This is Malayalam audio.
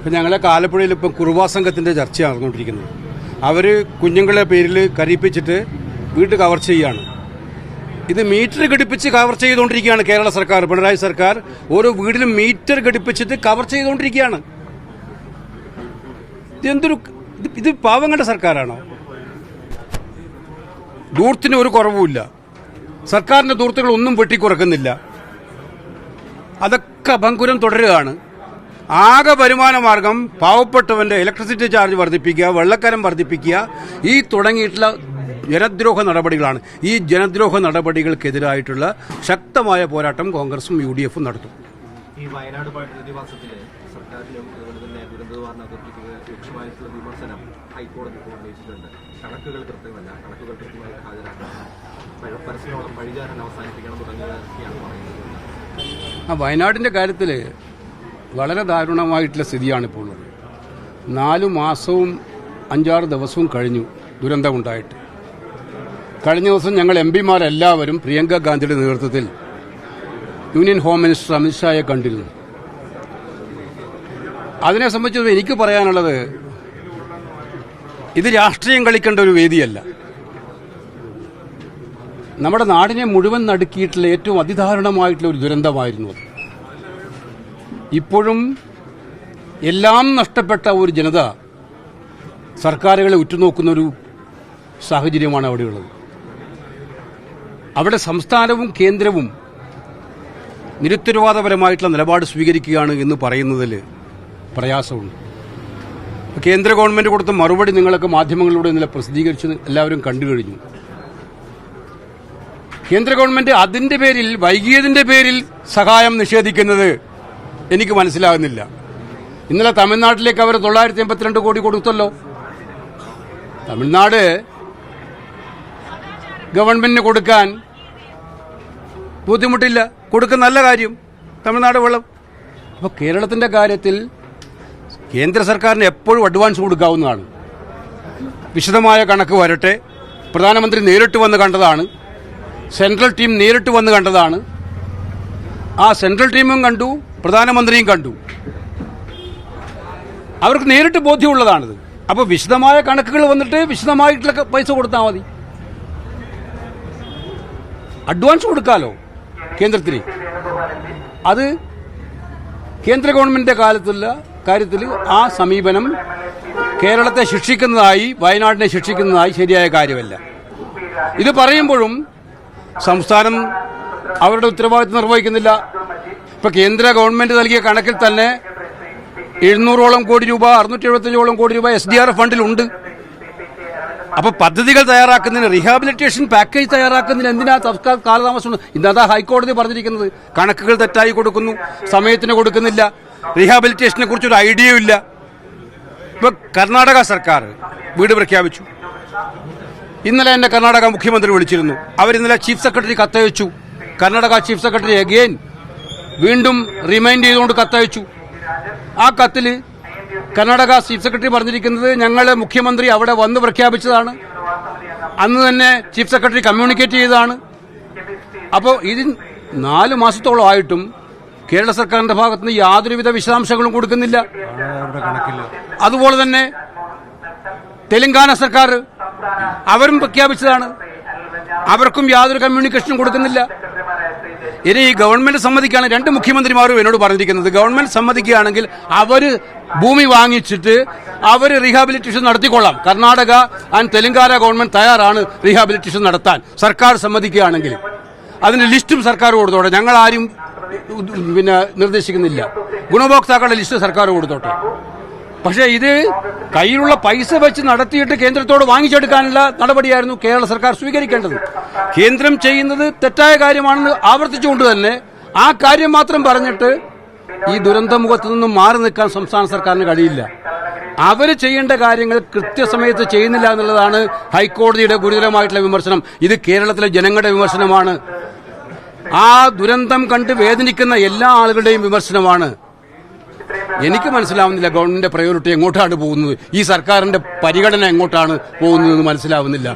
ഇപ്പം ഞങ്ങളെ ആലപ്പുഴയിൽ ഇപ്പം കുറുവാ സംഘത്തിൻ്റെ ചർച്ച നടന്നുകൊണ്ടിരിക്കുന്നത്. അവർ കുഞ്ഞുങ്ങളെ പേരിൽ കരയിപ്പിച്ചിട്ട് വീട്ട് കവർ ചെയ്യുകയാണ്. ഇത് മീറ്റർ ഘടിപ്പിച്ച് കവർ ചെയ്തുകൊണ്ടിരിക്കുകയാണ് കേരള സർക്കാർ, പിണറായി സർക്കാർ. ഓരോ വീടിലും മീറ്റർ ഘടിപ്പിച്ചിട്ട് കവർ ചെയ്തുകൊണ്ടിരിക്കുകയാണ്. ഇത് പാവങ്ങളുടെ സർക്കാരാണോ? ദൂർത്തിന് ഒരു കുറവുമില്ല. സർക്കാരിന്റെ ദൂർത്തുകളൊന്നും വെട്ടിക്കുറക്കുന്നില്ല. അതൊക്കെ ഭംഗുരം തുടരുകയാണ്. ആകെ വരുമാന മാർഗം പാവപ്പെട്ടവന്റെ ഇലക്ട്രിസിറ്റി ചാർജ് വർദ്ധിപ്പിക്കുക, വെള്ളക്കരം വർദ്ധിപ്പിക്കുക, ഈ തുടങ്ങിയിട്ടുള്ള ജനദ്രോഹ നടപടികളാണ്. ഈ ജനദ്രോഹ നടപടികൾക്കെതിരായിട്ടുള്ള ശക്തമായ പോരാട്ടം കോൺഗ്രസും UDF നടത്തും. ഈ വയനാട് പ്രതിഭാസത്തില് സർക്കാരിലും അതുപോലെ തന്നെ ദുരന്ത നിവാരണ അതോറിറ്റിക്ക് രൂക്ഷമായിട്ടുള്ള വിമർശനം ഹൈക്കോടതി ഉന്നയിച്ചിട്ടുണ്ട്. കണക്കുകൾ കൃത്യമല്ല, കണക്കുകൾ കൃത്യമായി ഹാജരാക്കണം, പരസ്യത്തോളം പഴിചാരൻ അവസാനിപ്പിക്കണം തുടങ്ങിയതൊക്കെയാണ് പറയുന്നത്. വയനാടിന്റെ കാര്യത്തിൽ വളരെ ദാരുണമായിട്ടുള്ള സ്ഥിതിയാണിപ്പോൾ ഉള്ളത്. 4 മാസവും 5-6 ദിവസവും കഴിഞ്ഞു ദുരന്തമുണ്ടായിട്ട്. കഴിഞ്ഞ ദിവസം ഞങ്ങൾ MPമാരെല്ലാവരും പ്രിയങ്ക ഗാന്ധിയുടെ നേതൃത്വത്തിൽ യൂണിയൻ ഹോം മിനിസ്റ്റർ അമിത്ഷായെ കണ്ടിരുന്നു. അതിനെ സംബന്ധിച്ച് എനിക്ക് പറയാനുള്ളത്, ഇത് രാഷ്ട്രീയം കളിക്കേണ്ട ഒരു വേദിയല്ല. നമ്മുടെ നാടിനെ മുഴുവൻ നടുക്കിയിട്ടുള്ള ഏറ്റവും അതിദാരുണമായിട്ടുള്ള ഒരു ദുരന്തമായിരുന്നു അത്. ഇപ്പോഴും എല്ലാം നഷ്ടപ്പെട്ട ഒരു ജനത സർക്കാരുകളെ ഉറ്റുനോക്കുന്നൊരു സാഹചര്യമാണ് അവിടെയുള്ളത്. അവിടെ സംസ്ഥാനവും കേന്ദ്രവും നിരുത്തരവാദപരമായിട്ടുള്ള നിലപാട് സ്വീകരിക്കുകയാണ് എന്ന് പറയുന്നതിൽ പ്രയാസമുണ്ട്. കേന്ദ്ര ഗവൺമെന്റ് കൊടുത്ത മറുപടി നിങ്ങളൊക്കെ മാധ്യമങ്ങളിലൂടെ ഇന്നലെ പ്രസിദ്ധീകരിച്ച് എല്ലാവരും കണ്ടു കഴിഞ്ഞു. കേന്ദ്ര ഗവൺമെന്റ് അതിന്റെ പേരിൽ, വൈകിയതിന്റെ പേരിൽ സഹായം നിഷേധിക്കുന്നത് എനിക്ക് മനസ്സിലാകുന്നില്ല. ഇന്നലെ തമിഴ്നാട്ടിലേക്ക് അവർ 982 കോടി കൊടുത്തല്ലോ. തമിഴ്നാട് ഗവൺമെന്റിന് കൊടുക്കാൻ ബുദ്ധിമുട്ടില്ല, കൊടുക്കുന്ന നല്ല കാര്യം, തമിഴ്നാട് വെള്ളം. അപ്പോൾ കേരളത്തിന്റെ കാര്യത്തിൽ കേന്ദ്ര സർക്കാരിന് എപ്പോഴും അഡ്വാൻസ് കൊടുക്കാവുന്നതാണ്. വിശദമായ കണക്ക് വരട്ടെ. പ്രധാനമന്ത്രി നേരിട്ട് വന്ന് കണ്ടതാണ്, സെൻട്രൽ ടീം നേരിട്ട് വന്ന് കണ്ടതാണ്. ആ സെൻട്രൽ ടീമും കണ്ടു, പ്രധാനമന്ത്രിയും കണ്ടു. അവർക്ക് നേരിട്ട് ബോധ്യമുള്ളതാണിത്. അപ്പോൾ വിശദമായ കണക്കുകൾ വന്നിട്ട് വിശദമായിട്ടുള്ള പൈസ കൊടുത്താൽ മതി. അഡ്വാൻസ് കൊടുക്കാലോ കേന്ദ്രത്തിന്. അത് കേന്ദ്ര ഗവൺമെന്റിന്റെ കാര്യത്തിൽ ആ സമീപനം കേരളത്തെ ശിക്ഷിക്കുന്നതായി, വയനാടിനെ ശിക്ഷിക്കുന്നതായി ശരിയായ കാര്യമല്ല. ഇത് പറയുമ്പോഴും സംസ്ഥാനം അവരുടെ ഉത്തരവാദിത്വം നിർവഹിക്കുന്നില്ല. ഇപ്പൊ കേന്ദ്ര ഗവൺമെന്റ് നൽകിയ കണക്കിൽ തന്നെ 700ഓളം കോടി രൂപ, 675ഓളം കോടി രൂപ SDRF ഫണ്ടിലുണ്ട്. അപ്പൊ പദ്ധതികൾ തയ്യാറാക്കുന്നതിന്, റീഹാബിലിറ്റേഷൻ പാക്കേജ് തയ്യാറാക്കുന്നതിന് എന്തിനാ കാലതാമസമുണ്ട്? ഇന്നതാ ഹൈക്കോടതി പറഞ്ഞിരിക്കുന്നത്. കണക്കുകൾ തെറ്റായി കൊടുക്കുന്നു, സമയത്തിന് കൊടുക്കുന്നില്ല, റീഹാബിലിറ്റേഷനെ കുറിച്ചൊരു ഐഡിയയും ഇല്ല. ഇപ്പൊ കർണാടക സർക്കാർ വീട് പ്രഖ്യാപിച്ചു. ഇന്നലെ എന്നെ കർണാടക മുഖ്യമന്ത്രി വിളിച്ചിരുന്നു. അവരിന്നലെ ചീഫ് സെക്രട്ടറി കത്തയച്ചു. കർണാടക ചീഫ് സെക്രട്ടറി അഗെയിൻ വീണ്ടും റിമൈൻഡ് ചെയ്തുകൊണ്ട് കത്തയച്ചു. ആ കത്തിൽ കർണാടക ചീഫ് സെക്രട്ടറി പറഞ്ഞിരിക്കുന്നത്, ഞങ്ങൾ മുഖ്യമന്ത്രി അവിടെ വന്ന് പ്രഖ്യാപിച്ചതാണ്, അന്ന് തന്നെ ചീഫ് സെക്രട്ടറി കമ്മ്യൂണിക്കേറ്റ് ചെയ്തതാണ്. അപ്പോൾ ഇത് 4 മാസത്തോളമായിട്ടും കേരള സർക്കാരിന്റെ ഭാഗത്തുനിന്ന് യാതൊരുവിധ വിശദാംശങ്ങളും കൊടുക്കുന്നില്ല. അതുപോലെ തന്നെ തെലങ്കാന സർക്കാർ അവരും പ്രഖ്യാപിച്ചതാണ്, അവർക്കും യാതൊരു കമ്മ്യൂണിക്കേഷനും കൊടുക്കുന്നില്ല. ഇനി ഈ ഗവൺമെന്റ് സമ്മതിക്കുകയാണ്, 2 മുഖ്യമന്ത്രിമാരും എന്നോട് പറഞ്ഞിരിക്കുന്നത്, ഗവൺമെന്റ് സമ്മതിക്കുകയാണെങ്കിൽ അവര് ഭൂമി വാങ്ങിച്ചിട്ട് അവർ റീഹാബിലിറ്റേഷൻ നടത്തിക്കൊള്ളാം. കർണാടക ആൻഡ് തെലങ്കാന ഗവൺമെന്റ് തയ്യാറാണ് റീഹാബിലിറ്റേഷൻ നടത്താൻ, സർക്കാർ സമ്മതിക്കുകയാണെങ്കിൽ. അതിന്റെ ലിസ്റ്റും സർക്കാർ കൊടുത്തോട്ടെ, ഞങ്ങൾ ആരും നിർദ്ദേശിക്കുന്നില്ല. ഗുണഭോക്താക്കളുടെ ലിസ്റ്റ് സർക്കാർ കൊടുത്തോട്ടെ. പക്ഷേ ഇത് കയ്യിലുള്ള പൈസ വെച്ച് നടത്തിയിട്ട് കേന്ദ്രത്തോട് വാങ്ങിച്ചെടുക്കാനുള്ള നടപടിയായിരുന്നു കേരള സർക്കാർ സ്വീകരിക്കേണ്ടത്. കേന്ദ്രം ചെയ്യുന്നത് തെറ്റായ കാര്യമാണെന്ന് ആവർത്തിച്ചുകൊണ്ട് തന്നെ ആ കാര്യം മാത്രം പറഞ്ഞിട്ട് ഈ ദുരന്തമുഖത്ത് നിന്നും മാറി നിൽക്കാൻ സംസ്ഥാന സർക്കാരിന് കഴിയില്ല. അവർ ചെയ്യേണ്ട കാര്യങ്ങൾ കൃത്യസമയത്ത് ചെയ്യുന്നില്ല എന്നുള്ളതാണ് ഹൈക്കോടതിയുടെ ഗുരുതരമായിട്ടുള്ള വിമർശനം. ഇത് കേരളത്തിലെ ജനങ്ങളുടെ വിമർശനമാണ്. ആ ദുരന്തം കണ്ട് വേദനിക്കുന്ന എല്ലാ ആളുകളുടെയും വിമർശനമാണ്. എനിക്ക് മനസ്സിലാവുന്നില്ല ഗവൺമെന്റിന്റെ പ്രയോറിറ്റി എങ്ങോട്ടാണ് പോകുന്നത്, ഈ സർക്കാരിന്റെ പരിഗണന എങ്ങോട്ടാണ് പോകുന്നതെന്ന് മനസ്സിലാവുന്നില്ല.